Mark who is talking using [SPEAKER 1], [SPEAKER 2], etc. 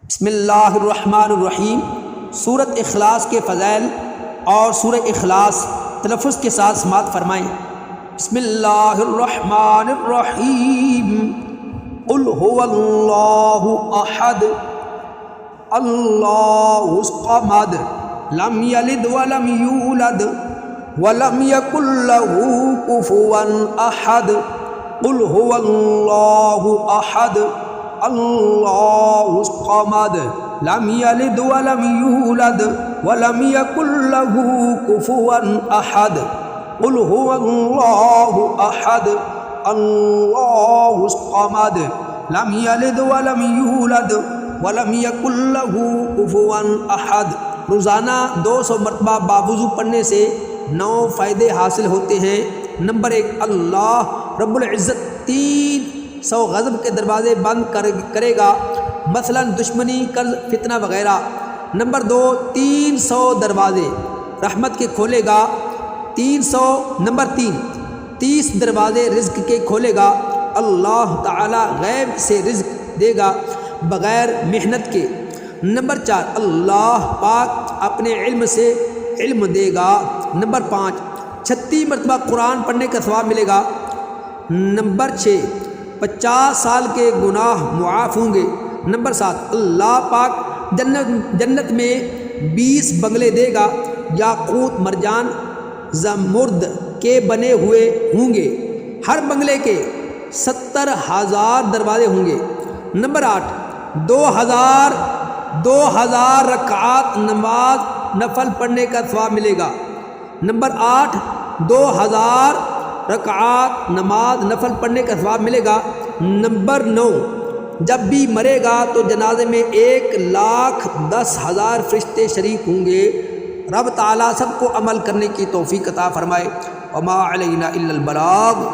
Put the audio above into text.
[SPEAKER 1] بسم اللہ الرحمن الرحیم۔ سورۃ اخلاص کے فضائل اور سورہ اخلاص تلفظ کے ساتھ سماعت فرمائیں۔ بسم اللہ الرحمن الرحیم۔ قل هو اللہ احد اللہ الصمد لم یلد ولم یولد ولم یکن له کفوا احد۔ قل هو اللہ احد اللہ الصمد لم یلد ولم یولد ولم یکن له کفوا احد۔ قل هو اللہ احد اللہ الصمد لم یلد ولم یولد ولم یکن له کفوا احد۔ روزانہ 200 مرتبہ باوضو پڑھنے سے 9 فائدے حاصل ہوتے ہیں۔ نمبر 1، اللہ رب العزت 300 غضب کے دروازے بند کرے گا، مثلا دشمنی، قرض، فتنہ وغیرہ۔ نمبر 2، 300 دروازے رحمت کے کھولے گا۔ نمبر 3، 30 دروازے رزق کے کھولے گا۔ اللہ تعالی غیب سے رزق دے گا بغیر محنت کے۔ نمبر 4، اللہ پاک اپنے علم سے علم دے گا۔ نمبر 5، 36 مرتبہ قرآن پڑھنے کا ثواب ملے گا۔ نمبر 6، 50 سال کے گناہ معاف ہوں گے۔ نمبر 7، اللہ پاک جنت میں 20 بنگلے دے گا، یاقوت، مرجان، زمرد کے بنے ہوئے ہوں گے۔ ہر بنگلے کے 70,000 دروازے ہوں گے۔ نمبر 8، 2000 رکعات نماز نفل پڑھنے کا ثواب ملے گا۔ نمبر 8، 2000 رکعات نماز نفل پڑھنے کا ثواب ملے گا۔ نمبر 9، جب بھی مرے گا تو جنازے میں 1,10,000 فرشتے شریک ہوں گے۔ رب تعالیٰ سب کو عمل کرنے کی توفیق عطا فرمائے۔ وما علینا الا البلاغ۔